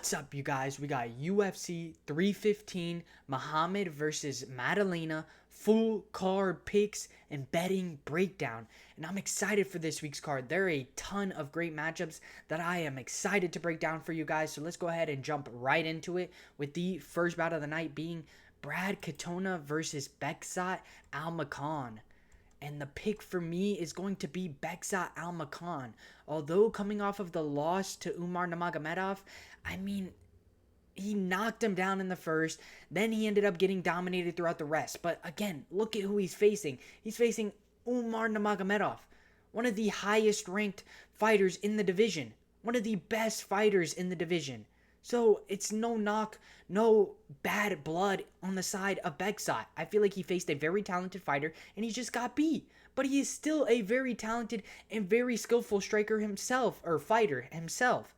What's up, you guys? We got UFC 315, Muhammad vs Maddalena, full card picks and betting breakdown. And I'm excited for this week's card. There are a ton of great matchups that I am excited to break down for you guys. So let's go ahead and jump right into it with the first bout of the night being Katona versus Bekzat Almakhan. And the pick for me is going to be Bekzat Almakhan. Although coming off of the loss to Umar Nurmagomedov, he knocked him down in the first. Then he ended up getting dominated throughout the rest. But again, look at who he's facing. He's facing Umar Nurmagomedov, one of the highest ranked fighters in the division. One of the best fighters in the division. So it's no knock, no bad blood on the side of Bekzat. I feel like he faced a very talented fighter and he just got beat. But he is still a very talented and very skillful striker himself, or fighter himself.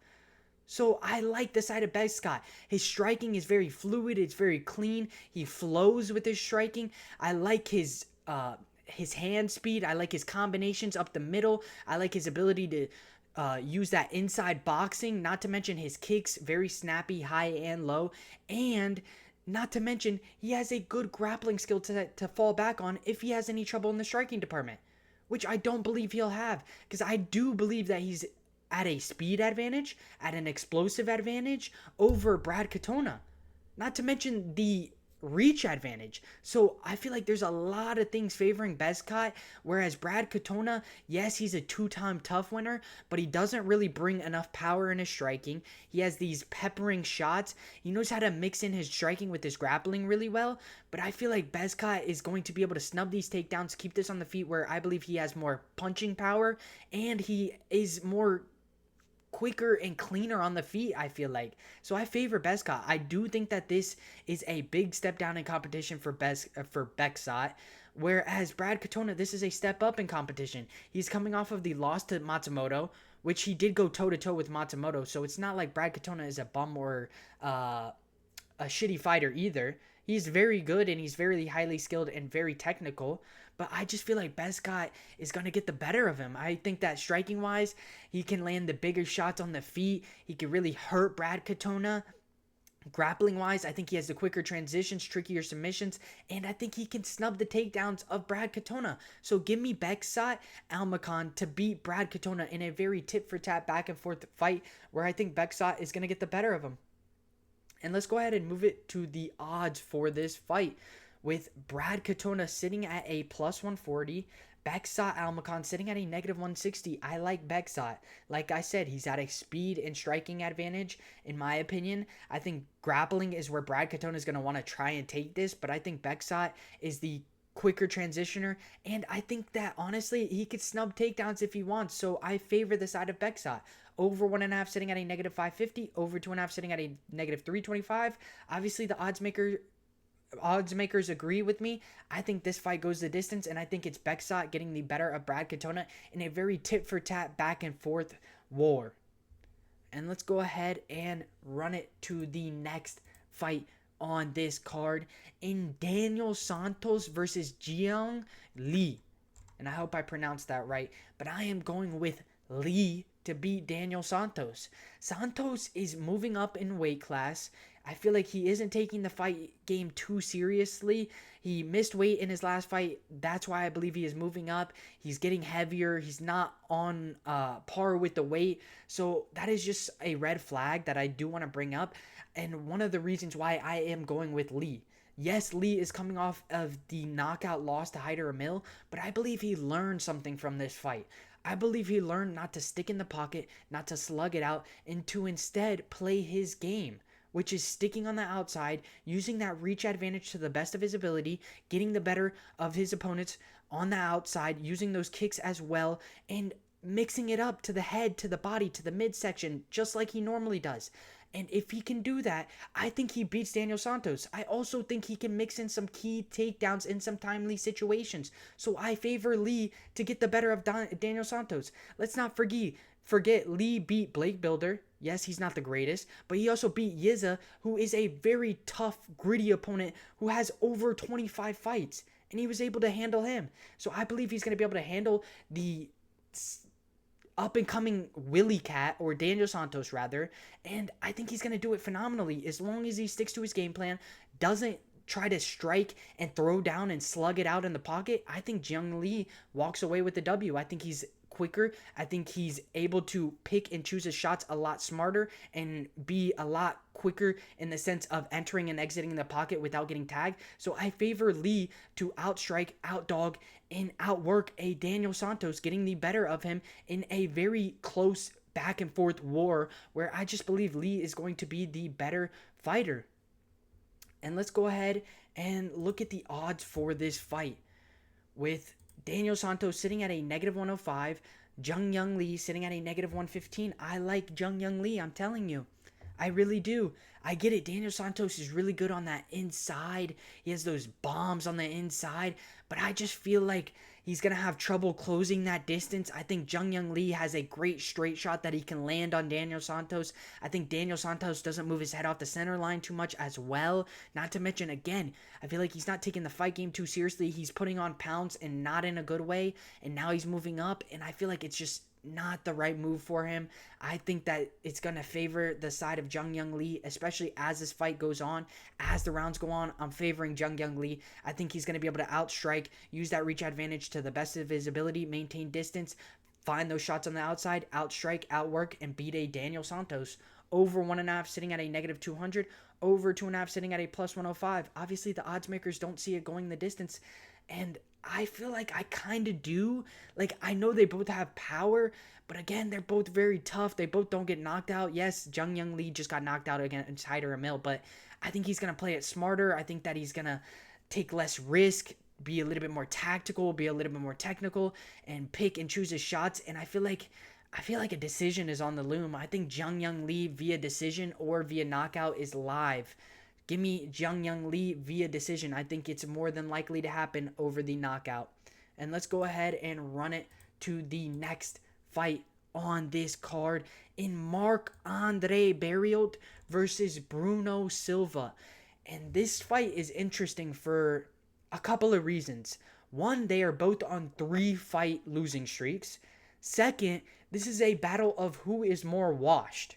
So I like the side of Bekzat. His striking is very fluid, it's very clean. He flows with his striking. I like his hand speed. I like his combinations up the middle. I like his ability to use that inside boxing, not to mention his kicks, very snappy, high and low, and not to mention he has a good grappling skill to fall back on if he has any trouble in the striking department, which I don't believe he'll have, because I do believe that he's at a speed advantage, at an explosive advantage over Katona, not to mention the reach advantage. So I feel like there's a lot of things favoring Bekzat, whereas Katona, yes, he's a two-time tough winner, but he doesn't really bring enough power in his striking. He has these peppering shots. He knows how to mix in his striking with his grappling really well, but I feel like Bekzat is going to be able to snub these takedowns, keep this on the feet, where I believe he has more punching power and he is more quicker and cleaner on the feet, I feel like. So I favor Bekzat. I do think that this is a big step down in competition for Bekzat, whereas Katona, this is a step up in competition. He's coming off of the loss to Matsumoto, which he did go toe-to-toe with Matsumoto, so it's not like Katona is a bum or a shitty fighter either. He's very good and he's very highly skilled and very technical. But I just feel like Bekzat is going to get the better of him. I think that striking-wise, he can land the bigger shots on the feet. He can really hurt Katona. Grappling-wise, I think he has the quicker transitions, trickier submissions, and I think he can snub the takedowns of Katona. So give me Bekzat Almakhan to beat Katona in a very tit-for-tat back-and-forth fight where I think Bekzat is going to get the better of him. And let's go ahead and move it to the odds for this fight, with Katona sitting at a plus 140, Bekzat Almakhan sitting at a negative 160. I like Bekzat. Like I said, he's at a speed and striking advantage, in my opinion. I think grappling is where Katona is going to want to try and take this, but I think Bekzat is the quicker transitioner, and I think that honestly he could snub takedowns if he wants. So I favor the side of Bekzat. Over 1.5 sitting at a negative 550, over 2.5 sitting at a negative 325. Obviously the odds makers agree with me. I think this fight goes the distance, and I think it's Bekzat getting the better of Katona in a very tit-for-tat back-and-forth war. And let's go ahead and run it to the next fight on this card in Daniel Santos versus Jeong Lee. And I hope I pronounced that right, but I am going with Lee to beat Daniel Santos. Santos is moving up in weight class. I feel like he isn't taking the fight game too seriously. He missed weight in his last fight. That's why I believe he is moving up. He's getting heavier. He's not on par with the weight. So that is just a red flag that I do want to bring up. And one of the reasons why I am going with Lee. Yes, Lee is coming off of the knockout loss to Hyder Emil, but I believe he learned something from this fight. I believe he learned not to stick in the pocket, not to slug it out, and to instead play his game, which is sticking on the outside, using that reach advantage to the best of his ability, getting the better of his opponents on the outside, using those kicks as well, and mixing it up to the head, to the body, to the midsection, just like he normally does. And if he can do that, I think he beats Daniel Santos. I also think he can mix in some key takedowns in some timely situations. So I favor Lee to get the better of Daniel Santos. Let's not forget Lee beat Blake Builder. Yes, he's not the greatest, but he also beat Yiza, who is a very tough, gritty opponent who has over 25 fights, and he was able to handle him. So I believe he's going to be able to handle the up and coming Willie Cat, or Daniel Santos rather, and I think he's going to do it phenomenally as long as he sticks to his game plan, doesn't try to strike and throw down and slug it out in the pocket. I think Jeong Lee walks away with the W. I think he's quicker. I think he's able to pick and choose his shots a lot smarter and be a lot quicker in the sense of entering and exiting the pocket without getting tagged. So I favor Lee to outstrike, outdog, and outwork a Daniel Santos, getting the better of him in a very close back and forth war where I just believe Lee is going to be the better fighter. And let's go ahead and look at the odds for this fight, with Daniel Santos sitting at a -105, Jeong Lee sitting at a -115. I like Jeong Lee, I'm telling you. I really do. I get it. Daniel Santos is really good on that inside. He has those bombs on the inside, but I just feel like he's going to have trouble closing that distance. I think Jeong Lee has a great straight shot that he can land on Daniel Santos. I think Daniel Santos doesn't move his head off the center line too much as well. Not to mention, again, I feel like he's not taking the fight game too seriously. He's putting on pounds and not in a good way, and now he's moving up, and I feel like it's just not the right move for him. I think that it's going to favor the side of Jeong Lee, especially as this fight goes on. As the rounds go on, I'm favoring Jeong Lee. I think he's going to be able to outstrike, use that reach advantage to the best of his ability, maintain distance, find those shots on the outside, outstrike, outwork, and beat a Daniel Santos. Over 1.5 sitting at a -200, over 2.5 sitting at a +105. Obviously, the odds makers don't see it going the distance, and I feel like I kind of do. Like, I know they both have power, but again, they're both very tough. They both don't get knocked out. Yes, Jeong Lee just got knocked out against Hyder Emil, but I think he's going to play it smarter. I think that he's going to take less risk, be a little bit more tactical, be a little bit more technical, and pick and choose his shots. And I feel like a decision is on the loom. I think Jeong Lee via decision or via knockout is live. Give me Jeong Lee via decision. I think it's more than likely to happen over the knockout. And let's go ahead and run it to the next fight on this card in Marc-André Barriault versus Bruno Silva. And this fight is interesting for a couple of reasons. One, they are both on 3-fight losing streaks. Second, this is a battle of who is more washed,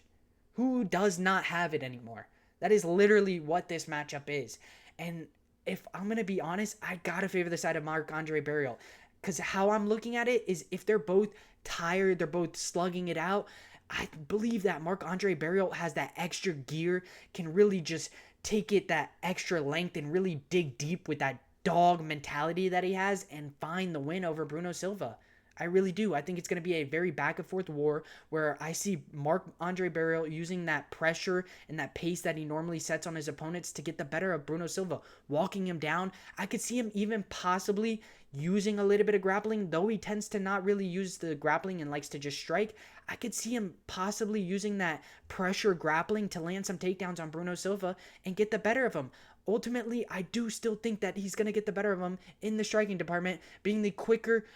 who does not have it anymore. That is literally what this matchup is. And if I'm going to be honest, I got to favor the side of Marc-André Barriault. Because how I'm looking at it is if they're both tired, they're both slugging it out, I believe that Marc-André Barriault has that extra gear, can really just take it that extra length and really dig deep with that dog mentality that he has and find the win over Bruno Silva. I really do. I think it's going to be a very back and forth war where I see Marc-André Barriault using that pressure and that pace that he normally sets on his opponents to get the better of Bruno Silva, walking him down. I could see him even possibly using a little bit of grappling, though he tends to not really use the grappling and likes to just strike. I could see him possibly using that pressure grappling to land some takedowns on Bruno Silva and get the better of him. Ultimately, I do still think that he's going to get the better of him in the striking department, being the quicker,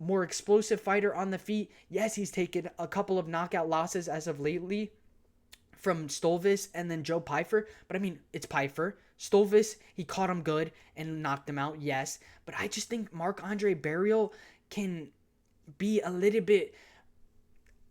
more explosive fighter on the feet. Yes, he's taken a couple of knockout losses as of lately from Stolvis and then Joe Pyfer. But I mean, it's Pyfer. Stolvis, he caught him good and knocked him out, yes. But I just think Marc-André Barriault can be a little bit,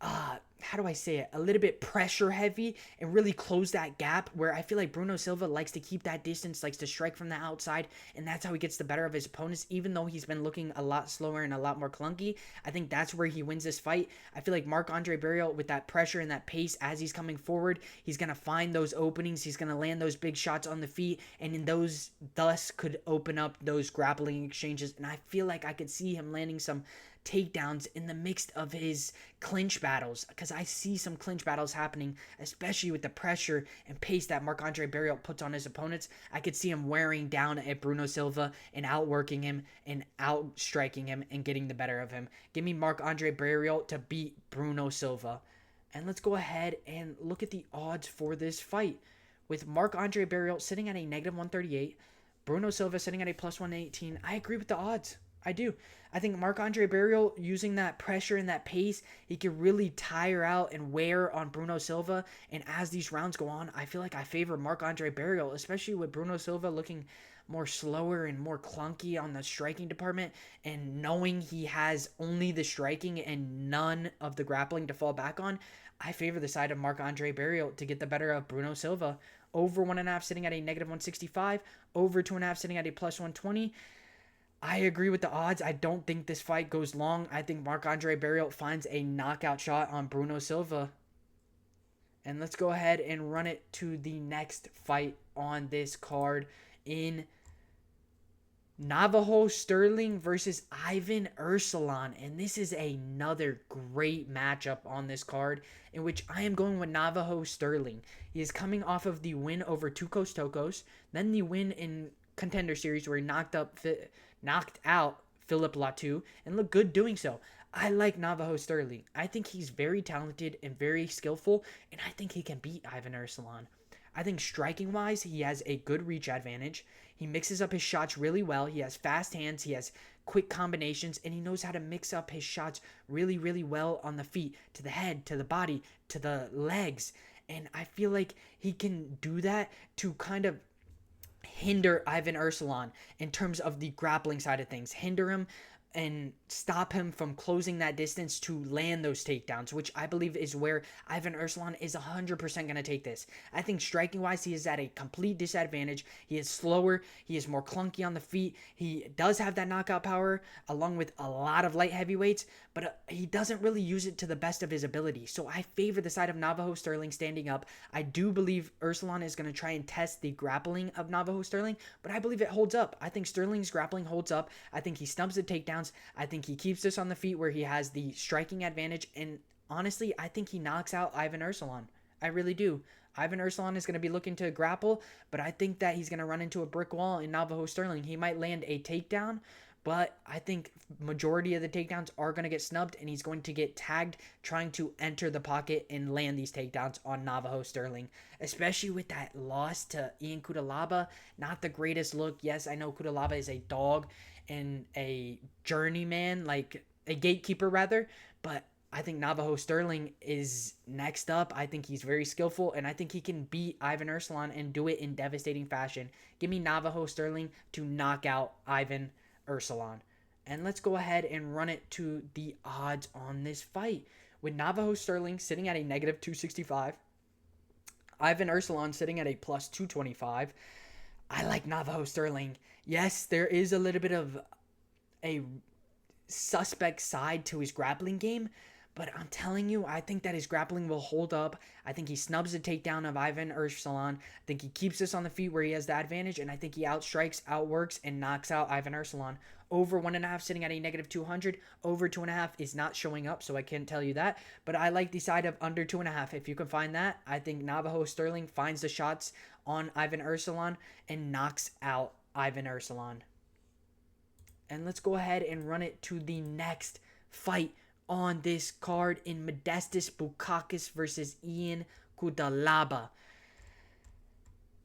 how do I say it? A little bit pressure heavy and really close that gap where I feel like Bruno Silva likes to keep that distance, likes to strike from the outside, and that's how he gets the better of his opponents. Even though he's been looking a lot slower and a lot more clunky, I think that's where he wins this fight. I feel like Marc-André Barriault, with that pressure and that pace as he's coming forward, he's going to find those openings, he's going to land those big shots on the feet, and in those thus could open up those grappling exchanges. And I feel like I could see him landing some takedowns in the mix of his clinch battles, because I see some clinch battles happening, especially with the pressure and pace that Marc-André Barriault puts on his opponents. I could see him wearing down at Bruno Silva and outworking him and outstriking him and getting the better of him. Give me Marc-André Barriault to beat Bruno Silva. And let's go ahead and look at the odds for this fight, with Marc-André Barriault sitting at a -138, Bruno Silva sitting at a +118. I agree with the odds. I do. I think Marc-André Barriault, using that pressure and that pace, he can really tire out and wear on Bruno Silva. And as these rounds go on, I feel like I favor Marc-André Barriault, especially with Bruno Silva looking more slower and more clunky on the striking department, and knowing he has only the striking and none of the grappling to fall back on, I favor the side of Marc-André Barriault to get the better of Bruno Silva. Over 1.5 sitting at a negative 165. Over 2.5 sitting at a plus 120. I agree with the odds. I don't think this fight goes long. I think Marc-André Barriault finds a knockout shot on Bruno Silva. And let's go ahead and run it to the next fight on this card in Navajo Stirling versus Ivan Erslan. And this is another great matchup on this card, in which I am going with Navajo Stirling. He is coming off of the win over Tukos Tokos, then the win in Contender Series where he knocked out Philip Latu and looked good doing so. I like Navajo Stirling. I think he's very talented and very skillful, and I think he can beat Ivan Erslan. I think striking-wise, he has a good reach advantage. He mixes up his shots really well. He has fast hands. He has quick combinations, and he knows how to mix up his shots really, really well on the feet, to the head, to the body, to the legs. And I feel like he can do that to kind of hinder Ivan Erslan in terms of the grappling side of things. Hinder him and stop him from closing that distance to land those takedowns, which I believe is where Ivan Erslan is 100% going to take this. I think striking-wise, he is at a complete disadvantage. He is slower. He is more clunky on the feet. He does have that knockout power along with a lot of light heavyweights, but he doesn't really use it to the best of his ability. So I favor the side of Navajo Stirling standing up. I do believe Erslan is going to try and test the grappling of Navajo Stirling, but I believe it holds up. I think Stirling's grappling holds up. I think he snubs the takedowns. I think he keeps this on the feet where he has the striking advantage. And honestly, I think he knocks out Ivan Erslan. I really do. Ivan Erslan is going to be looking to grapple, but I think that he's going to run into a brick wall in Navajo Stirling. He might land a takedown, but I think majority of the takedowns are going to get snubbed, and he's going to get tagged trying to enter the pocket and land these takedowns on Navajo Stirling, especially with that loss to Ian Cutelaba. Not the greatest look. Yes, I know Cutelaba is a dog and a journeyman, like a gatekeeper rather, but I think Navajo Stirling is next up. I think he's very skillful, and I think he can beat Ivan Erslan and do it in devastating fashion. Give me Navajo Stirling to knock out Ivan Erslan. And let's go ahead and run it to the odds on this fight. With Navajo Stirling sitting at a negative 265, Ivan Erslan sitting at a plus 225. I like Navajo Stirling. Yes, there is a little bit of a suspect side to his grappling game, but I'm telling you, I think that his grappling will hold up. I think he snubs the takedown of Ivan Erslan. I think he keeps this on the feet where he has the advantage, and I think he outstrikes, outworks, and knocks out Ivan Erslan. Over 1.5 sitting at a negative 200. Over 2.5 is not showing up, so I can't tell you that. But I like the side of under 2.5. If you can find that, I think Navajo Stirling finds the shots on Ivan Erslan and knocks out Ivan Erslan. And let's go ahead and run it to the next fight on this card in Modestas Bukauskas versus Ian Cutelaba.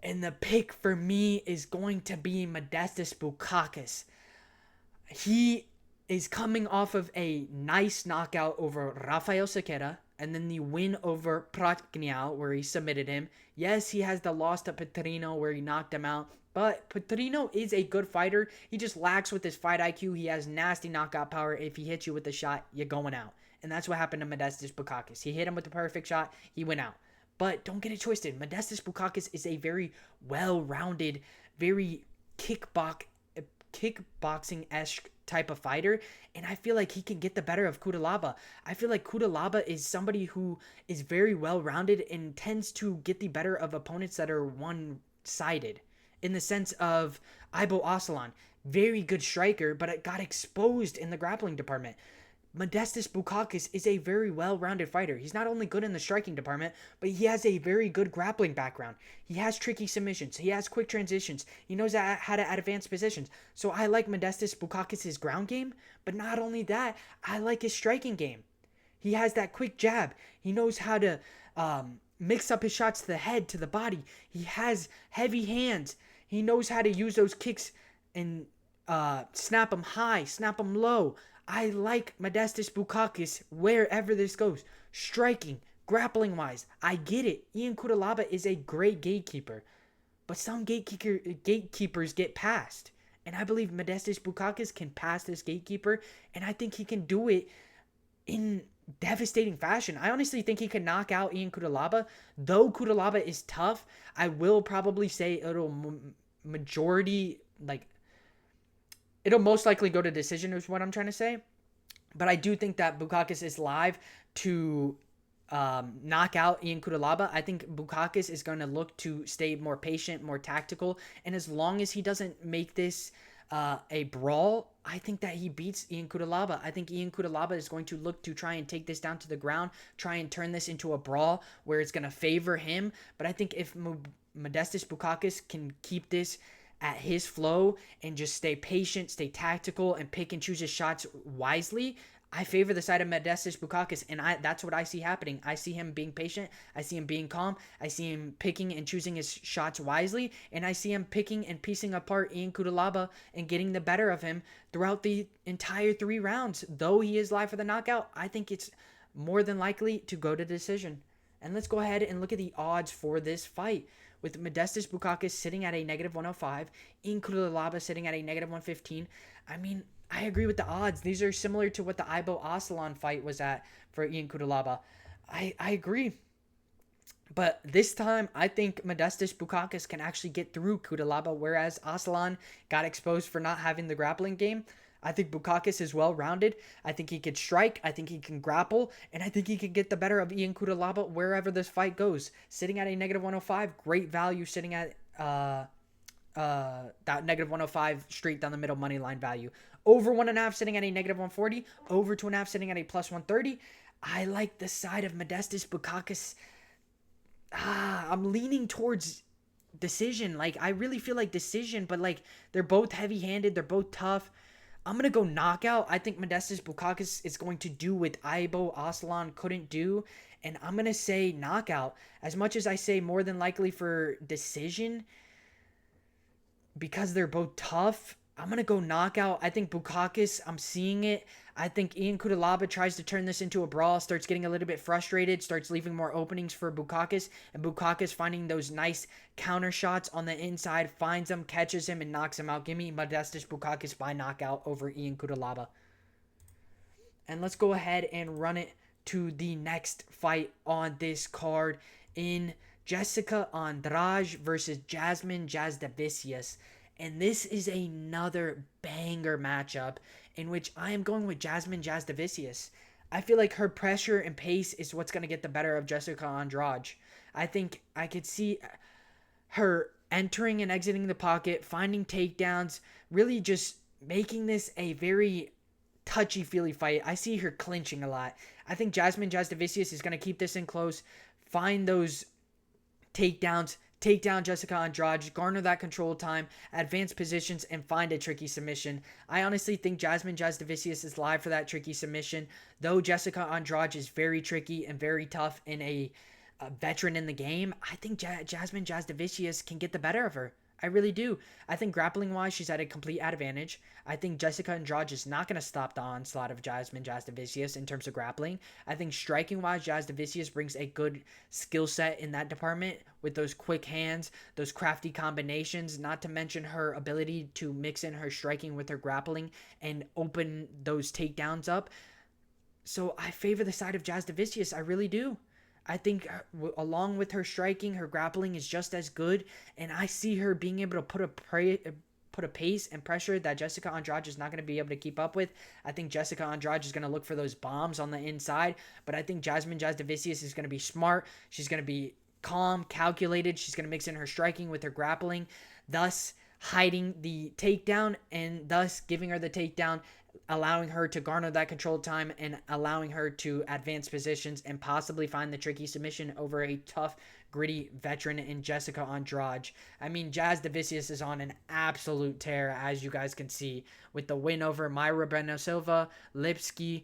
And the pick for me is going to be Modestas Bukauskas. He is coming off of a nice knockout over Rafael Sequeira, and then the win over Prachnio where he submitted him. Yes, he has the loss to Petrino where he knocked him out, but Petrino is a good fighter. He just lacks with his fight IQ. He has nasty knockout power. If he hits you with a shot, you're going out. And that's what happened to Modestas Bukauskas. He hit him with the perfect shot. He went out. But don't get it twisted. Modestas Bukauskas is a very well-rounded, very kickboxing-esque type of fighter, and I feel like he can get the better of Cutelaba. I feel like Cutelaba is somebody who is very well-rounded and tends to get the better of opponents that are one-sided, in the sense of Ibo Aslan. Very good striker, but it got exposed in the grappling department. Modestas Bukauskas is a very well-rounded fighter. He's not only good in the striking department, but he has a very good grappling background. He has tricky submissions. He has quick transitions. He knows how to advance positions. So I like Modestas Bukauskas' ground game, but not only that, I like his striking game. He has that quick jab. He knows how to mix up his shots to the head, to the body. He has heavy hands. He knows how to use those kicks and snap them high, snap them low. I like Modestas Bukauskas wherever this goes. Striking, grappling-wise, I get it. Ian Cutelaba is a great gatekeeper. but some gatekeepers get past. And I believe Modestas Bukauskas can pass this gatekeeper, and I think he can do it in devastating fashion. I honestly think he can knock out Ian Cutelaba. Though Cutelaba is tough, I will probably say it'll most likely go to decision is what I'm trying to say. But I do think that Bukauskas is live to knock out Ian Cutelaba. I think Bukauskas is going to look to stay more patient, more tactical, and as long as he doesn't make this a brawl, I think that he beats Ian Cutelaba. I think Ian Cutelaba is going to look to try and take this down to the ground, try and turn this into a brawl where it's going to favor him. But I think if Modestas Bukauskas can keep this at his flow and just stay patient, stay tactical, and pick and choose his shots wisely, I favor the side of Modestas Bukauskas, and that's what I see happening. I see him being patient. I see him being calm. I see him picking and choosing his shots wisely, and I see him picking and piecing apart Ian Cutelaba and getting the better of him throughout the entire 3 rounds. Though he is live for the knockout, I think it's more than likely to go to decision. And let's go ahead and look at the odds for this fight. With Modestas Bukauskas sitting at a -105, Ian Cutelaba sitting at a -115. I mean, I agree with the odds. These are similar to what the Ibo Aslan fight was at for Ian Cutelaba. I agree. But this time, I think Modestas Bukauskas can actually get through Cutelaba, whereas Aslan got exposed for not having the grappling game. I think Bukauskas is well-rounded. I think he could strike. I think he can grapple. And I think he can get the better of Ian Cutelaba wherever this fight goes. Sitting at a -105, great value sitting at that -105 straight down the middle money line value. Over 1.5 sitting at a -140. Over 2.5 sitting at a +130. I like the side of Modestas Bukauskas. I'm leaning towards decision. Like, I really feel like decision, but like they're both heavy-handed. They're both tough. I'm going to go knockout. I think Modestas Bukauskas is going to do what Ibo Aslan couldn't do. And I'm going to say knockout. As much as I say more than likely for decision, because they're both tough, I'm going to go knockout. I think Bukauskas, I'm seeing it. I think Ian Cutelaba tries to turn this into a brawl, starts getting a little bit frustrated, starts leaving more openings for Bukauskas, and Bukauskas finding those nice counter shots on the inside, finds him, catches him, and knocks him out. Give me Modestas Bukauskas by knockout over Ian Cutelaba. And let's go ahead and run it to the next fight on this card in Jessica Andrade versus Jasmine Jasudavicius. And this is another banger matchup in which I am going with Jasmine Jasudavicius. I feel like her pressure and pace is what's going to get the better of Jessica Andrade. I think I could see her entering and exiting the pocket, finding takedowns, really just making this a very touchy-feely fight. I see her clinching a lot. I think Jasmine Jasudavicius is going to keep this in close, find those takedowns, take down Jessica Andrade, garner that control time, advance positions, and find a tricky submission. I honestly think Jasmine Jasudavicius is live for that tricky submission, though Jessica Andrade is very tricky and very tough and a veteran in the game. I think Jasmine Jasudavicius can get the better of her. I really do. I think grappling-wise, she's at a complete advantage. I think Jessica Andrade is not going to stop the onslaught of Jasmine Jasudavicius in terms of grappling. I think striking-wise, Jasudavicius brings a good skill set in that department with those quick hands, those crafty combinations, not to mention her ability to mix in her striking with her grappling and open those takedowns up. So I favor the side of Jasudavicius. I really do. I think along with her striking, her grappling is just as good, and I see her being able to put a pace and pressure that Jessica Andrade is not going to be able to keep up with. I think Jessica Andrade is going to look for those bombs on the inside, but I think Jasmine Jasudavicius is going to be smart. She's going to be calm, calculated. She's going to mix in her striking with her grappling, thus hiding the takedown and thus giving her the takedown, allowing her to garner that control time and allowing her to advance positions and possibly find the tricky submission over a tough, gritty veteran in Jessica Andrade. I mean, Jasudavicius is on an absolute tear, as you guys can see, with the win over Mayra Bueno Silva, Lipski,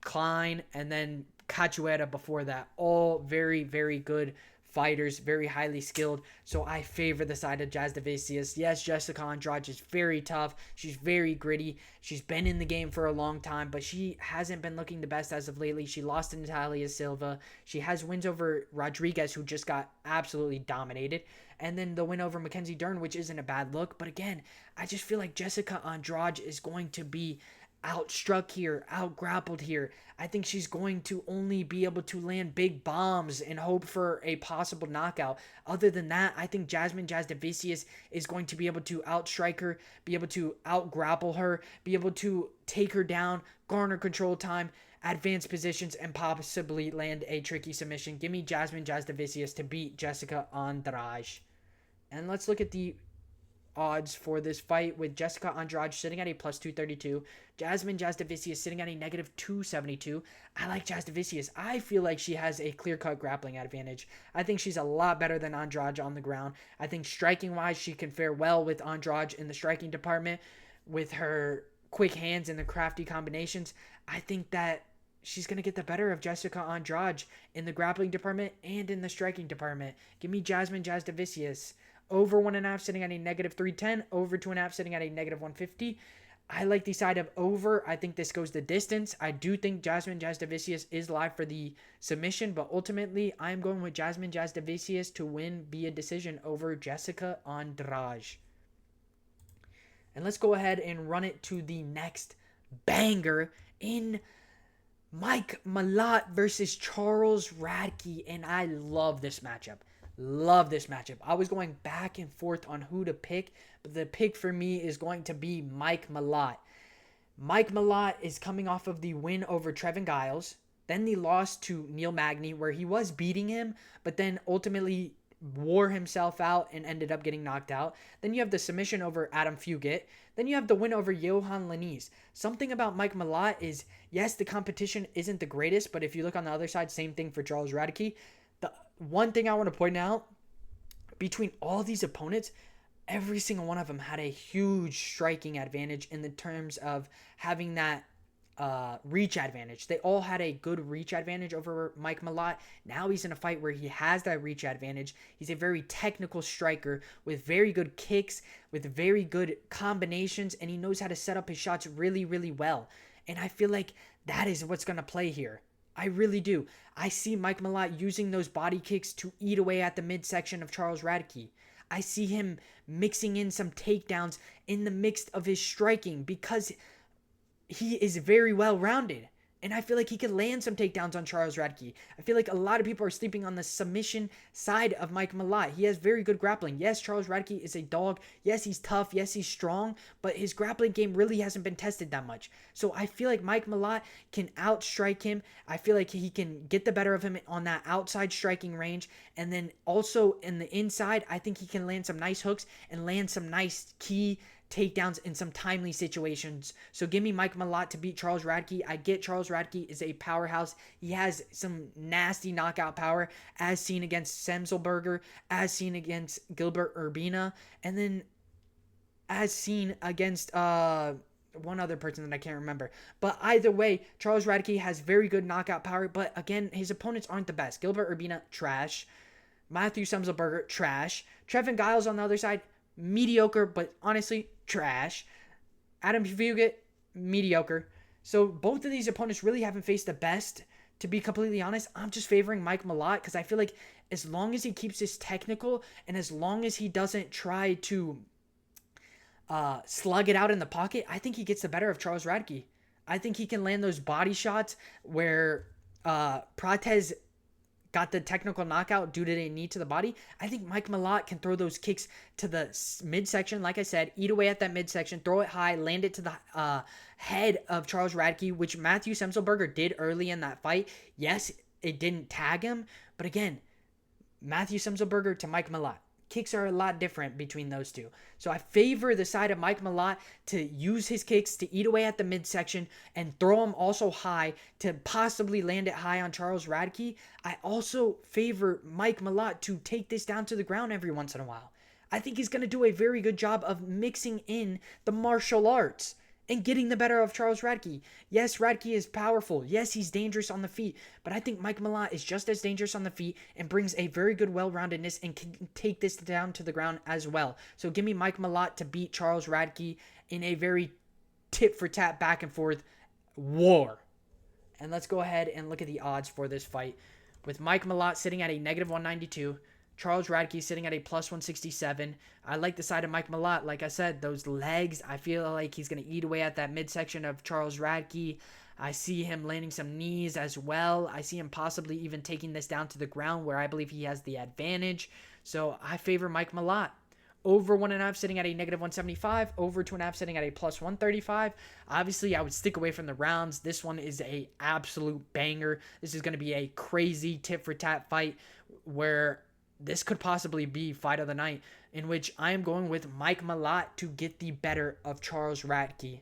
Klein, and then Cachoeira before that. All very, very good fighters, very highly skilled. So I favor the side of Jasudavicius. Yes, Jessica Andrade is very tough. She's very gritty. She's been in the game for a long time, but she hasn't been looking the best as of lately. She lost to Natália Silva. She has wins over Rodriguez, who just got absolutely dominated. And then the win over Mackenzie Dern, which isn't a bad look. But again, I just feel like Jessica Andrade is going to be outstruck here, outgrappled here. I think she's going to only be able to land big bombs and hope for a possible knockout. Other than that, I think Jasudavicius is going to be able to outstrike her, be able to outgrapple her, be able to take her down, garner control time, advance positions, and possibly land a tricky submission. Give me Jasudavicius to beat Jessica Andrade. And let's look at the odds for this fight with Jessica Andrade sitting at a plus 232. Jasudavicius sitting at a negative 272. I like Jasudavicius. I feel like she has a clear-cut grappling advantage. I think she's a lot better than Andrade on the ground. I think striking-wise, she can fare well with Andrade in the striking department with her quick hands and the crafty combinations. I think that she's going to get the better of Jessica Andrade in the grappling department and in the striking department. Give me Jasudavicius. Over 1.5 sitting at a negative 310. Over 2.5 sitting at a negative 150. I like the side of over. I think this goes the distance. I do think Jasudavicius is live for the submission, but ultimately I'm going with Jasudavicius to win via decision over Jessica Andrade. And let's go ahead and run it to the next banger in Mike Malott versus Charles Radke, and I love this matchup. Love this matchup. I was going back and forth on who to pick, but the pick for me is going to be Mike Malott. Mike Malott is coming off of the win over Trevin Giles, then the loss to Neil Magny, where he was beating him, but then ultimately wore himself out and ended up getting knocked out. Then you have the submission over Adam Fugit. Then you have the win over Johan Lenise. Something about Mike Malott is, yes, the competition isn't the greatest, but if you look on the other side, same thing for Charles Radke. The one thing I want to point out, between all these opponents, every single one of them had a huge striking advantage in the terms of having that reach advantage. They all had a good reach advantage over Mike Malott. Now he's in a fight where he has that reach advantage. He's a very technical striker with very good kicks, with very good combinations, and he knows how to set up his shots really, really well. And I feel like that is what's going to play here. I really do. I see Mike Malott using those body kicks to eat away at the midsection of Charles Radke. I see him mixing in some takedowns in the mix of his striking because he is very well-rounded. And I feel like he could land some takedowns on Charles Radke. I feel like a lot of people are sleeping on the submission side of Mike Malott. He has very good grappling. Yes, Charles Radke is a dog. Yes, he's tough. Yes, he's strong. But his grappling game really hasn't been tested that much. So I feel like Mike Malott can outstrike him. I feel like he can get the better of him on that outside striking range. And then also in the inside, I think he can land some nice hooks and land some nice key takedowns in some timely situations. So give me Mike Malott to beat Charles Radke. I get Charles Radke is a powerhouse. He has some nasty knockout power as seen against Semselberger, as seen against Gilbert Urbina, and then as seen against one other person that I can't remember. But either way, Charles Radke has very good knockout power, but again, his opponents aren't the best. Gilbert Urbina, trash. Matthew Semselberger, trash. Trevin Giles on the other side, mediocre, but honestly, trash. Adam Fugit, mediocre. So both of these opponents really haven't faced the best. To be completely honest, I'm just favoring Mike Malott because I feel like as long as he keeps his technical and as long as he doesn't try to slug it out in the pocket, I think he gets the better of Charles Radke. I think he can land those body shots where Prates got the technical knockout due to a knee to the body. I think Mike Malott can throw those kicks to the midsection, like I said, eat away at that midsection, throw it high, land it to the head of Charles Radke, which Matthew Semselberger did early in that fight. Yes, it didn't tag him, but again, Matthew Semselberger to Mike Malott. Kicks are a lot different between those two. So I favor the side of Mike Malott to use his kicks to eat away at the midsection and throw them also high to possibly land it high on Charles Radke. I also favor Mike Malott to take this down to the ground every once in a while. I think he's going to do a very good job of mixing in the martial arts. and getting the better of Charles Radke. Yes, Radke is powerful. Yes, he's dangerous on the feet. But I think Mike Malott is just as dangerous on the feet and brings a very good well-roundedness and can take this down to the ground as well. So give me Mike Malott to beat Charles Radke in a very tit-for-tat back and forth war. And let's go ahead and look at the odds for this fight. With Mike Malott sitting at a -192, Charles Radke sitting at a +167. I like the side of Mike Malott. Like I said, those legs, I feel like he's going to eat away at that midsection of Charles Radke. I see him landing some knees as well. I see him possibly even taking this down to the ground where I believe he has the advantage. So I favor Mike Malott. Over 1.5 sitting at a -175. Over 2.5 sitting at a +135. Obviously, I would stick away from the rounds. This one is a absolute banger. This is going to be a crazy tit-for-tat fight where this could possibly be fight of the night, in which I am going with Mike Malott to get the better of Charles Radke.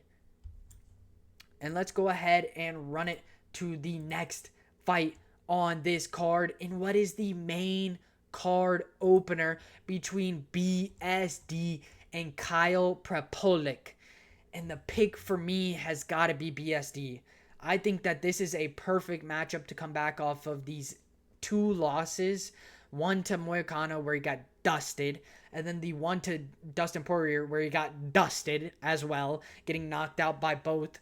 And let's go ahead and run it to the next fight on this card in what is the main card opener between BSD and Kyle Prepolec. And the pick for me has got to be BSD. I think that this is a perfect matchup to come back off of these two losses. One to Moicano where he got dusted, and then the one to Dustin Poirier where he got dusted as well, getting knocked out by both.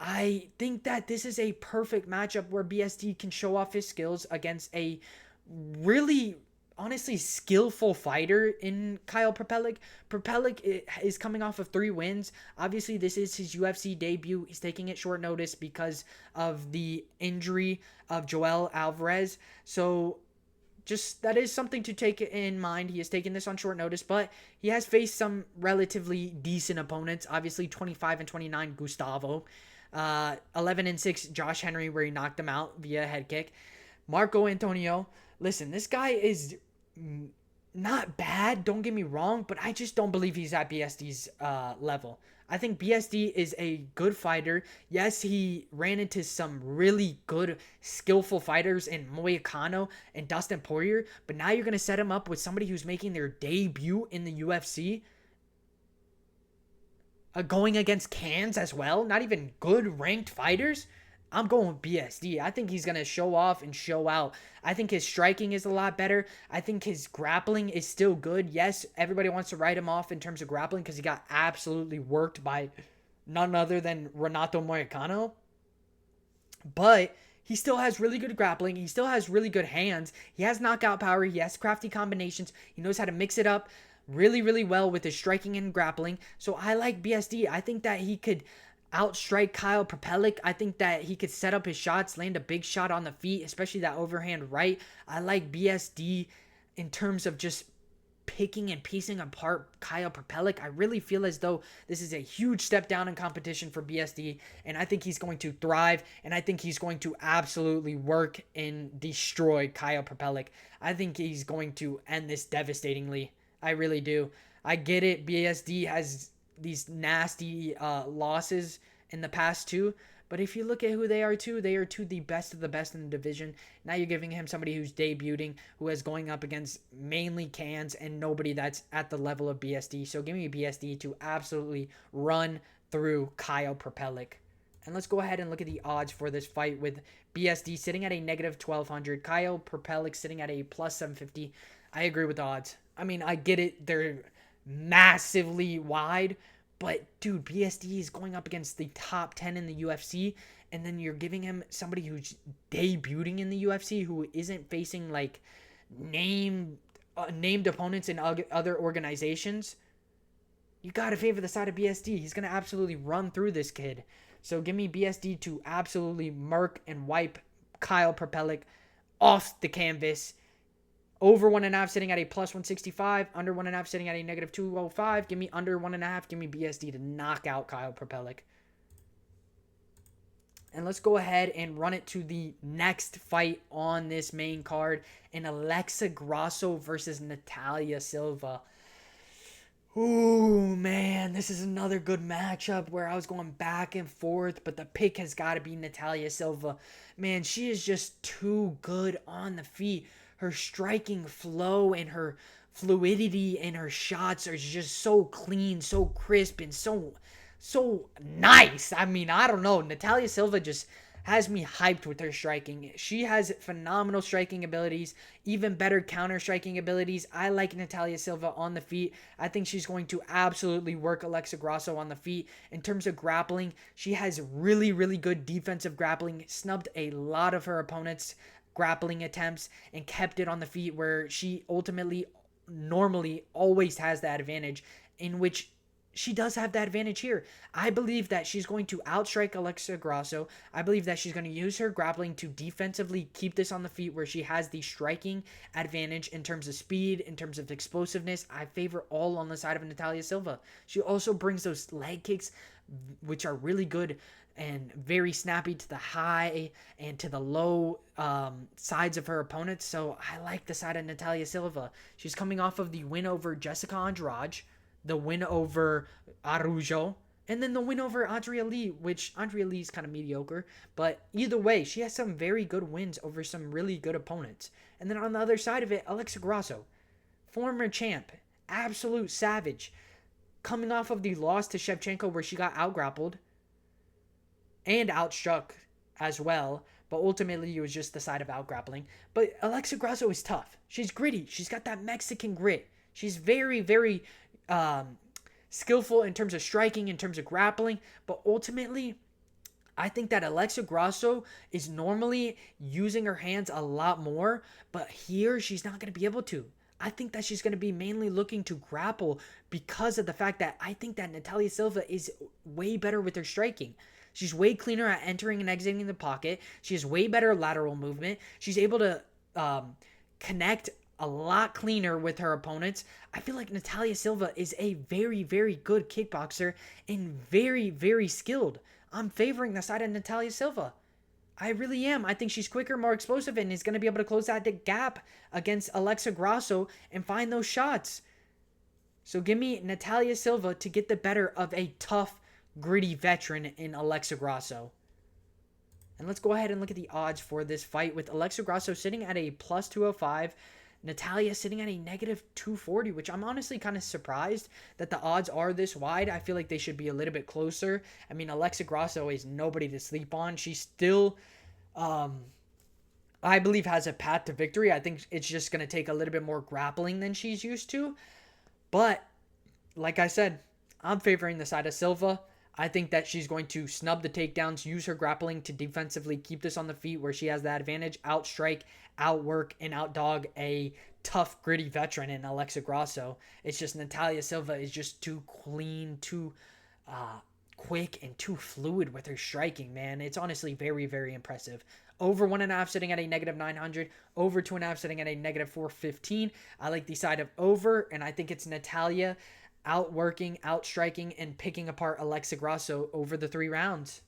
I think that this is a perfect matchup where BSD can show off his skills against a really, honestly, skillful fighter in Kyle Prepolec. Prepolec is coming off of 3 wins. Obviously, this is his UFC debut. He's taking it short notice because of the injury of Joel Alvarez. So just that is something to take in mind. He has taken this on short notice, but he has faced some relatively decent opponents. Obviously, 25-29 Gustavo, 11-6 Josh Henry, where he knocked him out via head kick. Marco Antonio, listen, this guy is not bad, don't get me wrong, but I just don't believe he's at BSD's level. I think BSD is a good fighter. Yes, he ran into some really good, skillful fighters in Moicano and Dustin Poirier, but now you're going to set him up with somebody who's making their debut in the UFC, going against cans as well, not even good ranked fighters. I'm going with BSD. I think he's going to show off and show out. I think his striking is a lot better. I think his grappling is still good. Yes, everybody wants to write him off in terms of grappling because he got absolutely worked by none other than Renato Moicano. But he still has really good grappling. He still has really good hands. He has knockout power. He has crafty combinations. He knows how to mix it up really, really well with his striking and grappling. So I like BSD. I think that he could outstrike Kyle Prepolec. I think that he could set up his shots, land a big shot on the feet, especially that overhand right. I like BSD in terms of just picking and piecing apart Kyle Prepolec. I really feel as though this is a huge step down in competition for BSD, and I think he's going to thrive, and I think he's going to absolutely work and destroy Kyle Prepolec. I think he's going to end this devastatingly. I really do. I get it. BSD has these nasty losses in the past too, but if you look at who they are too, they are two the best of the best in the division. Now you're giving him somebody who's debuting, who is going up against mainly cans and nobody that's at the level of BSD. So give me BSD to absolutely run through Kyle Prepolec. And let's go ahead and look at the odds for this fight with BSD sitting at a -1200, Kyle Prepolec sitting at a +750. I agree with the odds. I mean, I get it. They're massively wide, but dude, BSD is going up against the top 10 in the UFC, and then you're giving him somebody who's debuting in the UFC who isn't facing like named opponents in other organizations. You gotta favor the side of BSD. He's gonna absolutely run through this kid. So give me BSD to absolutely murk and wipe Kyle Prepolec off the canvas. Over 1.5 sitting at a +165. Under 1.5 sitting at a -205. Give me under 1.5. Give me BSD to knock out Kyle Prepolec. And let's go ahead and run it to the next fight on this main card in Alexa Grasso versus Natália Silva. Ooh, man, this is another good matchup where I was going back and forth, but the pick has got to be Natália Silva. Man, she is just too good on the feet. Her striking flow and her fluidity and her shots are just so clean, so crisp, and so so nice. I mean, I don't know. Natália Silva just has me hyped with her striking. She has phenomenal striking abilities, even better counter striking abilities. I like Natália Silva on the feet. I think she's going to absolutely work Alexa Grasso on the feet. In terms of grappling, she has really, really good defensive grappling, snubbed a lot of her opponents' grappling attempts and kept it on the feet, where she ultimately normally always has that advantage, in which she does have that advantage here. I believe that she's going to outstrike Alexa Grasso. I believe that she's going to use her grappling to defensively keep this on the feet, where she has the striking advantage in terms of speed, in terms of explosiveness. I favor all on the side of Natália Silva. She also brings those leg kicks, which are really good and very snappy to the high and to the low sides of her opponents. So I like the side of Natália Silva. She's coming off of the win over Jessica Andrade, the win over Araujo, and then the win over Andrea Lee, which Andrea Lee is kind of mediocre. But either way, she has some very good wins over some really good opponents. And then on the other side of it, Alexa Grasso, former champ, absolute savage, coming off of the loss to Shevchenko, where she got outgrappled and outstruck as well. But ultimately, it was just the side of outgrappling. But Alexa Grasso is tough. She's gritty. She's got that Mexican grit. She's very, very skillful in terms of striking, in terms of grappling. But ultimately, I think that Alexa Grasso is normally using her hands a lot more. But here, she's not going to be able to. I think that she's going to be mainly looking to grapple because of the fact that I think that Natália Silva is way better with her striking. She's way cleaner at entering and exiting the pocket. She has way better lateral movement. She's able to connect a lot cleaner with her opponents. I feel like Natália Silva is a very, very good kickboxer and very, very skilled. I'm favoring the side of Natália Silva. I really am. I think she's quicker, more explosive, and is going to be able to close that gap against Alexa Grasso and find those shots. So give me Natália Silva to get the better of a tough, gritty veteran in Alexa Grasso. And let's go ahead and look at the odds for this fight, with Alexa Grasso sitting at a plus 205, Natália sitting at a negative 240, which I'm honestly kind of surprised that the odds are this wide. I feel like they should be a little bit closer. I mean, Alexa Grasso is nobody to sleep on. She still, I believe, has a path to victory. I think it's just going to take a little bit more grappling than she's used to. But, like I said, I'm favoring the side of Silva. I think that she's going to snub the takedowns, use her grappling to defensively keep this on the feet, where she has that advantage, outstrike, outwork, and outdog a tough, gritty veteran in Alexa Grasso. It's just Natália Silva is just too clean, too quick, and too fluid with her striking, man. It's honestly very, very impressive. Over 1.5 sitting at a negative 900. Over 2.5 sitting at a negative 415. I like the side of over, and I think it's Natália outworking, outstriking, and picking apart Alexa Grasso over the 3 rounds.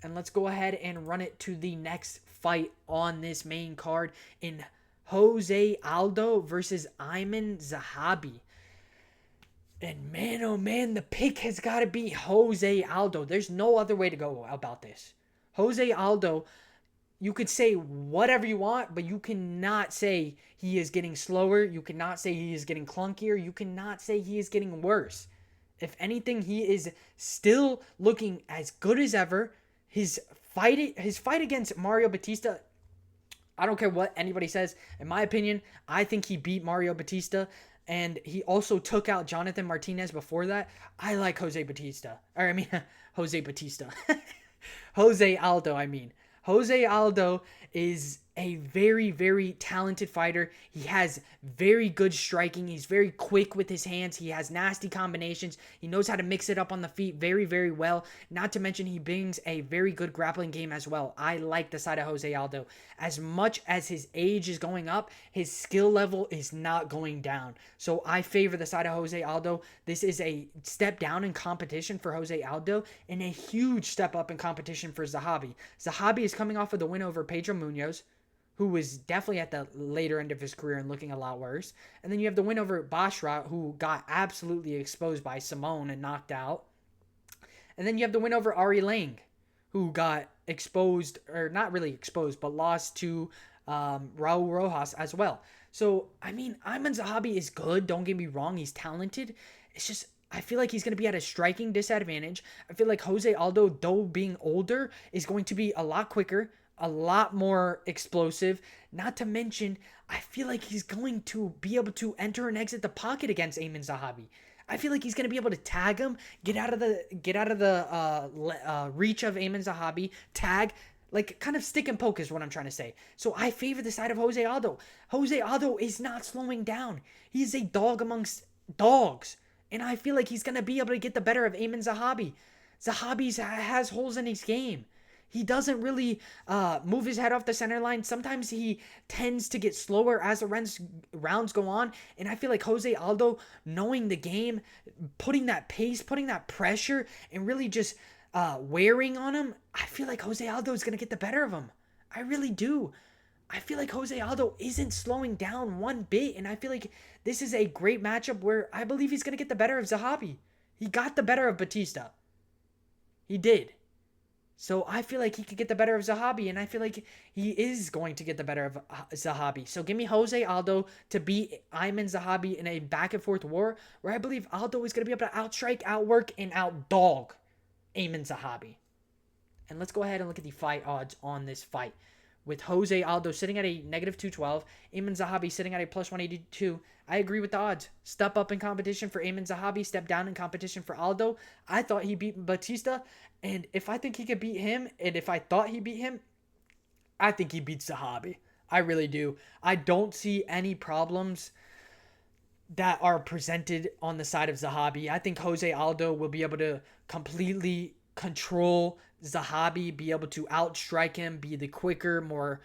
And let's go ahead and run it to the next fight on this main card in José Aldo versus Aiemann Zahabi. And man, oh man, the pick has got to be José Aldo. There's no other way to go about this. José Aldo, you could say whatever you want, but you cannot say he is getting slower. You cannot say he is getting clunkier. You cannot say he is getting worse. If anything, he is still looking as good as ever. His fight against Mario Batista, I don't care what anybody says. In my opinion, I think he beat Mario Batista, and he also took out Jonathan Martinez before that. I like José Batista. José Aldo, I mean. José Aldo is a very, very talented fighter. He has very good striking. He's very quick with his hands. He has nasty combinations. He knows how to mix it up on the feet very, very well. Not to mention, he brings a very good grappling game as well. I like the side of José Aldo. As much as his age is going up, his skill level is not going down. So I favor the side of José Aldo. This is a step down in competition for José Aldo and a huge step up in competition for Zahabi. Zahabi is coming off of the win over Pedro Munoz, who was definitely at the later end of his career and looking a lot worse. And then you have the win over Bashra, who got absolutely exposed by Simone and knocked out. And then you have the win over Ari Lang, who got exposed, or not really exposed, but lost to Raul Rojas as well. So, I mean, Aiemann Zahabi is good. Don't get me wrong. He's talented. It's just I feel like he's going to be at a striking disadvantage. I feel like Jose Aldo, though being older, is going to be a lot quicker, a lot more explosive. Not to mention, I feel like he's going to be able to enter and exit the pocket against Aiemann Zahabi. I feel like he's going to be able to tag him, get out of the reach of Aiemann Zahabi, tag, like kind of stick and poke is what I'm trying to say. So I favor the side of Jose Aldo. Jose Aldo is not slowing down. He is a dog amongst dogs. And I feel like he's going to be able to get the better of Aiemann Zahabi. Zahabi has holes in his game. He doesn't really move his head off the center line. Sometimes he tends to get slower as the rounds go on. And I feel like Jose Aldo, knowing the game, putting that pace, putting that pressure, and really just wearing on him, I feel like Jose Aldo is going to get the better of him. I really do. I feel like Jose Aldo isn't slowing down one bit, and I feel like this is a great matchup where I believe he's going to get the better of Zahabi. He got the better of Batista. He did. So I feel like he could get the better of Zahabi, and I feel like he is going to get the better of Zahabi. So give me Jose Aldo to beat Aiemann Zahabi in a back-and-forth war where I believe Aldo is going to be able to outstrike, outwork, and outdog Aiemann Zahabi. And let's go ahead and look at the fight odds on this fight. With Jose Aldo sitting at a -212, Aiemann Zahabi sitting at a +182. I agree with the odds. Step up in competition for Aiemann Zahabi, step down in competition for Aldo. I thought he beat Batista, and if I think he could beat him, and if I thought he beat him, I think he beats Zahabi. I really do. I don't see any problems that are presented on the side of Zahabi. I think Jose Aldo will be able to completely control Zahabi, be able to outstrike him, be the quicker, more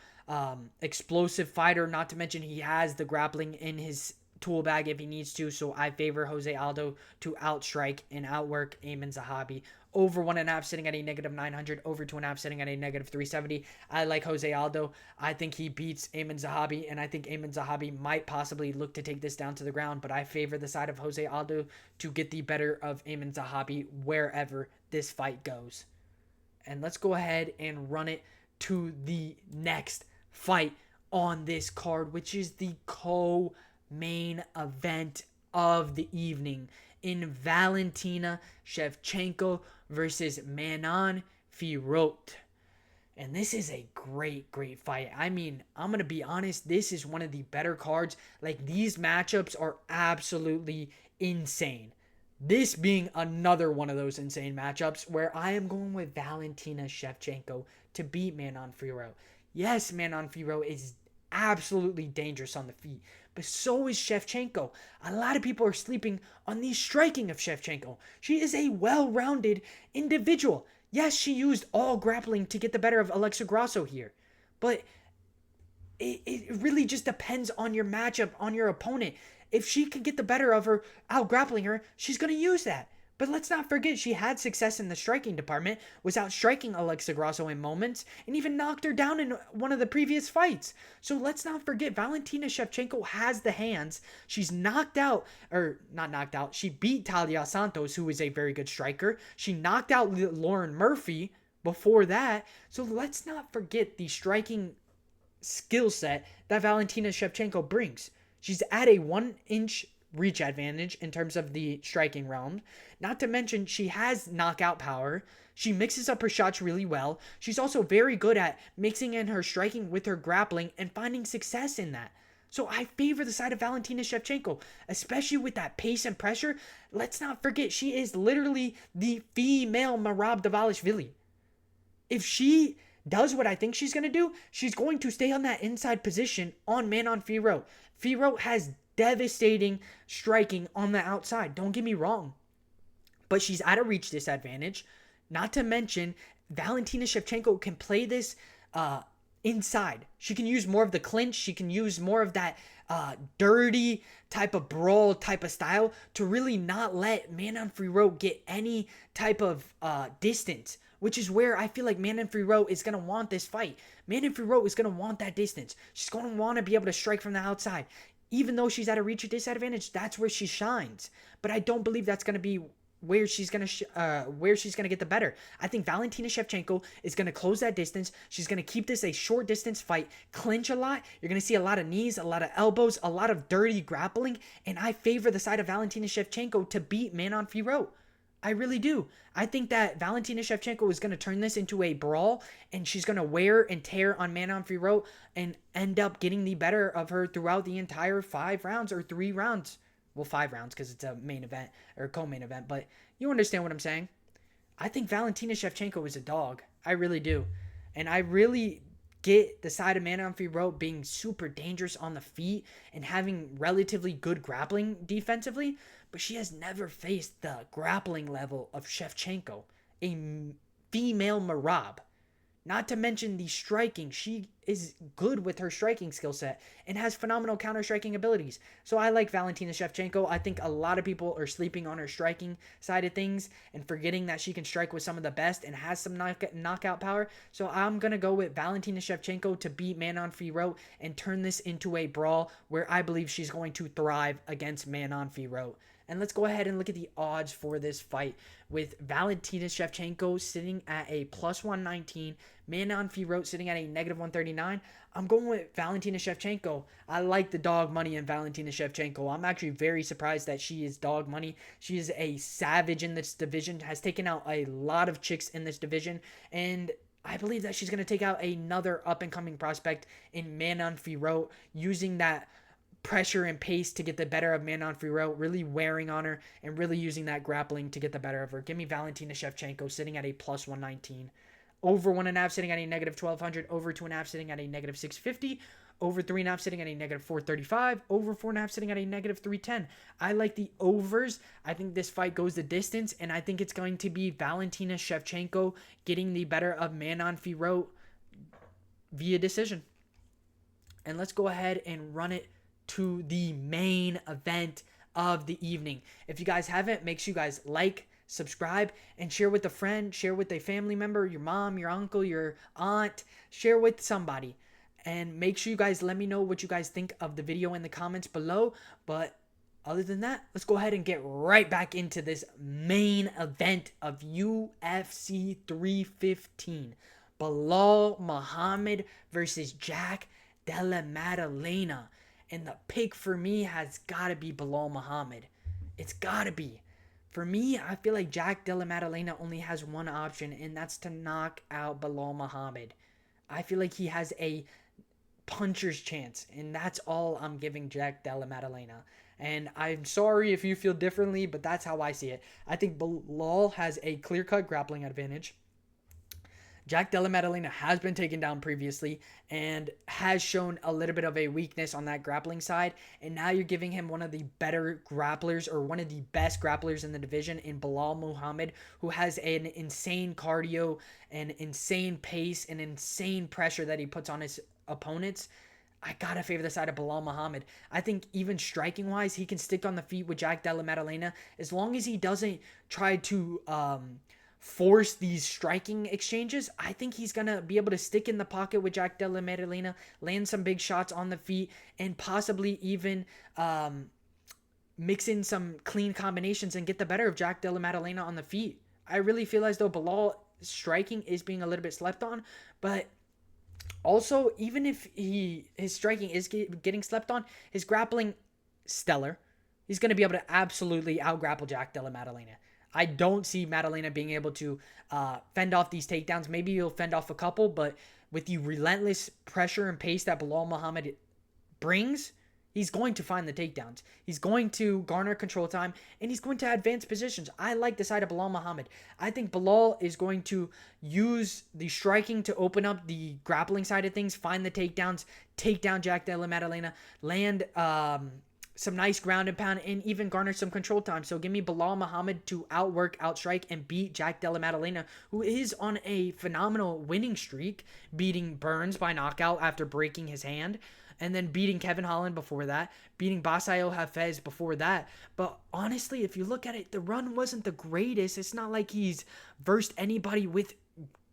explosive fighter. Not to mention he has the grappling in his tool bag if he needs to. So I favor Jose Aldo to outstrike and outwork Aiemann Zahabi. Over 1.5 sitting at a -900. Over 2.5 sitting at a -370. I like Jose Aldo. I think he beats Aiemann Zahabi, and I think Aiemann Zahabi might possibly look to take this down to the ground, but I favor the side of Jose Aldo to get the better of Aiemann Zahabi wherever this fight goes. And let's go ahead and run it to the next fight on this card, which is the co-main event of the evening in Valentina Shevchenko versus Manon Fiorot. And this is a great fight. I mean, I'm going to be honest, this is one of the better cards. Like, these matchups are absolutely insane. This being another one of those insane matchups where I am going with Valentina Shevchenko to beat Manon Fiorot. Yes, Manon Fiorot is absolutely dangerous on the feet, but so is Shevchenko. A lot of people are sleeping on the striking of Shevchenko. She is a well-rounded individual. Yes, she used all grappling to get the better of Alexa Grasso here, but it really just depends on your matchup, on your opponent. If she can get the better of her, out grappling her, she's going to use that. But let's not forget, she had success in the striking department, was out striking Alexa Grasso in moments, and even knocked her down in one of the previous fights. So let's not forget, Valentina Shevchenko has the hands. She's knocked out, or not knocked out, she beat Talia Santos, who is a very good striker. She knocked out Lauren Murphy before that. So let's not forget the striking skill set that Valentina Shevchenko brings. She's at a 1-inch reach advantage in terms of the striking realm. Not to mention, she has knockout power. She mixes up her shots really well. She's also very good at mixing in her striking with her grappling and finding success in that. So I favor the side of Valentina Shevchenko, especially with that pace and pressure. Let's not forget, she is literally the female Merab Dvalishvili. If she does what I think she's going to do, she's going to stay on that inside position on Manon Fiorot. Fiorot has devastating striking on the outside. Don't get me wrong. But she's at a reach disadvantage. Not to mention, Valentina Shevchenko can play this inside. She can use more of the clinch. She can use more of that dirty type of brawl type of style to really not let Manon Fiorot get any type of distance, which is where I feel like Manon Fiorot is going to want this fight. Manon Fiorot is going to want that distance. She's going to want to be able to strike from the outside. Even though she's at a reach disadvantage, that's where she shines. But I don't believe that's going to be where she's gonna get the better. I think Valentina Shevchenko is gonna close that distance. She's gonna keep this a short distance fight, clinch a lot. You're gonna see a lot of knees, a lot of elbows, a lot of dirty grappling, and I favor the side of Valentina Shevchenko to beat Manon Fiorot. I really do. I think that Valentina Shevchenko is going to turn this into a brawl, and she's going to wear and tear on Manon Fiorot and end up getting the better of her throughout the entire 5 rounds or 3 rounds. Well, 5 rounds because it's a main event or co-main event, but you understand what I'm saying. I think Valentina Shevchenko is a dog. I really do. And I really get the side of Manon Fiorot being super dangerous on the feet and having relatively good grappling defensively, but she has never faced the grappling level of Shevchenko, a female Marab. Not to mention the striking. She is good with her striking skill set and has phenomenal counter-striking abilities. So I like Valentina Shevchenko. I think a lot of people are sleeping on her striking side of things and forgetting that she can strike with some of the best and has some knockout power. So I'm going to go with Valentina Shevchenko to beat Manon Fiorot and turn this into a brawl where I believe she's going to thrive against Manon Fiorot. And let's go ahead and look at the odds for this fight with Valentina Shevchenko sitting at a plus 119, Manon Fiorot sitting at a negative 139. I'm going with Valentina Shevchenko. I like the dog money in Valentina Shevchenko. I'm actually very surprised that she is dog money. She is a savage in this division, has taken out a lot of chicks in this division, and I believe that she's going to take out another up-and-coming prospect in Manon Fiorot, using that pressure and pace to get the better of Manon Fiorot, really wearing on her and really using that grappling to get the better of her. Give me Valentina Shevchenko sitting at a plus 119. Over 1.5 sitting at a negative 1200. Over 2.5 sitting at a negative 650. Over 3.5 sitting at a negative 435. Over 4.5 sitting at a negative 310. I like the overs. I think this fight goes the distance, and I think it's going to be Valentina Shevchenko getting the better of Manon Fiorot via decision. And let's go ahead and run it to the main event of the evening. If you guys haven't, make sure you guys like, subscribe, and share with a friend, share with a family member, your mom, your uncle, your aunt, share with somebody. And make sure you guys let me know what you guys think of the video in the comments below. But other than that, let's go ahead and get right back into this main event of UFC 315. Belal Muhammad versus Jack Della Maddalena. And the pick for me has got to be Belal Muhammad. It's got to be. For me, I feel like Jack Della Maddalena only has one option, and that's to knock out Belal Muhammad. I feel like he has a puncher's chance, and that's all I'm giving Jack Della Maddalena. And I'm sorry if you feel differently, but that's how I see it. I think Belal has a clear-cut grappling advantage. Jack Della Maddalena has been taken down previously and has shown a little bit of a weakness on that grappling side. And now you're giving him one of the better grapplers, or one of the best grapplers in the division, in Belal Muhammad, who has an insane cardio, an insane pace, and insane pressure that he puts on his opponents. I gotta favor the side of Belal Muhammad. I think even striking-wise, he can stick on the feet with Jack Della Maddalena as long as he doesn't try to force these striking exchanges. I think he's going to be able to stick in the pocket with Jack Della Maddalena, land some big shots on the feet, and possibly even mix in some clean combinations and get the better of Jack Della Maddalena on the feet. I really feel as though Belal striking is being a little bit slept on, but also, even if his striking is getting slept on, his grappling, stellar. He's going to be able to absolutely out-grapple Jack Della Maddalena. I don't see Maddalena being able to fend off these takedowns. Maybe he'll fend off a couple, but with the relentless pressure and pace that Belal Muhammad brings, he's going to find the takedowns. He's going to garner control time, and he's going to advance positions. I like the side of Belal Muhammad. I think Belal is going to use the striking to open up the grappling side of things, find the takedowns, take down Jack Della Maddalena, land some nice ground and pound, and even garner some control time. So give me Belal Muhammad to outwork, outstrike, and beat Jack Della Maddalena, who is on a phenomenal winning streak, beating Burns by knockout after breaking his hand, and then beating Kevin Holland before that, beating Basayo Hafez before that. But honestly, if you look at it, the run wasn't the greatest. It's not like he's versed anybody with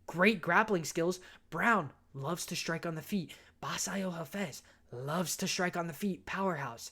great grappling skills. Brown loves to strike on the feet. Basayo Hafez loves to strike on the feet. Powerhouse.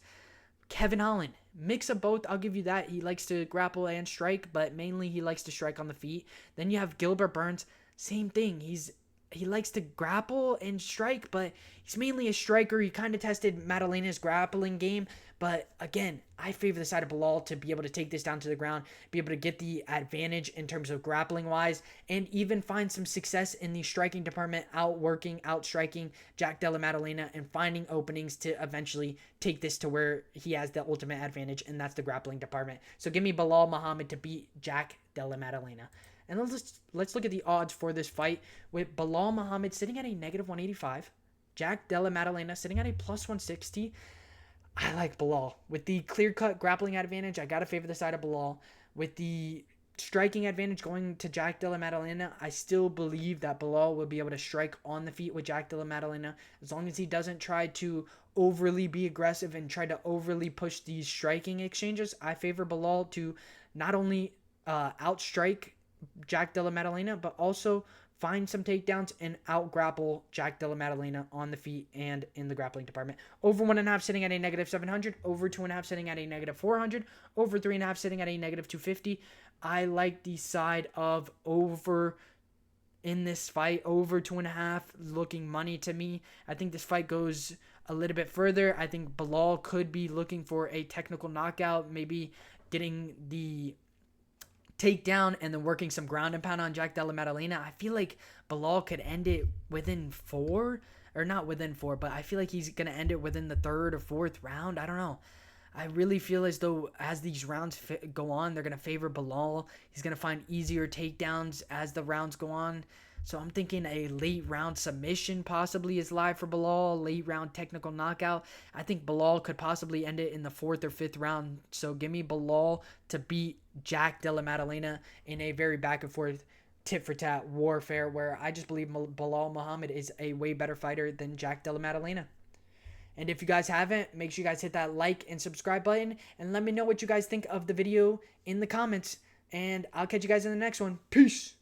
Kevin Holland. Mix of both, I'll give you that. He likes to grapple and strike, but mainly he likes to strike on the feet. Then you have Gilbert Burns. Same thing. He likes to grapple and strike, but he's mainly a striker. He kind of tested Maddalena's grappling game, but again, I favor the side of Belal to be able to take this down to the ground, be able to get the advantage in terms of grappling wise, and even find some success in the striking department, outstriking Jack Della Maddalena and finding openings to eventually take this to where he has the ultimate advantage, and that's the grappling department. So give me Belal Muhammad to beat Jack Della Maddalena. And let's look at the odds for this fight with Belal Muhammad sitting at a -185, Jack Della Maddalena sitting at a +160. I like Belal. With the clear-cut grappling advantage, I got to favor the side of Belal. With the striking advantage going to Jack Della Maddalena, I still believe that Belal will be able to strike on the feet with Jack Della Maddalena as long as he doesn't try to overly be aggressive and try to overly push these striking exchanges. I favor Belal to not only outstrike Jack Della Maddalena, but also find some takedowns and out-grapple Jack Della Maddalena on the feet and in the grappling department. Over 1.5 sitting at a -700. Over 2.5 sitting at a -400. Over 3.5 sitting at a -250. I like the side of over in this fight. Over 2.5 looking money to me. I think this fight goes a little bit further. I think Belal could be looking for a technical knockout, maybe getting the takedown and then working some ground and pound on Jack Della Maddalena. I feel like Belal could end it within 4, or not within 4, but I feel like he's going to end it within the 3rd or 4th round. I don't know. I really feel as though as these rounds go on, they're going to favor Belal. He's going to find easier takedowns as the rounds go on. So I'm thinking a late round submission possibly is live for Belal, late round technical knockout. I think Belal could possibly end it in the 4th or 5th round. So give me Belal to beat Jack Della Maddalena in a very back and forth tit for tat warfare where I just believe Belal Muhammad is a way better fighter than Jack Della Maddalena. And if you guys haven't, make sure you guys hit that like and subscribe button and let me know what you guys think of the video in the comments. And I'll catch you guys in the next one. Peace.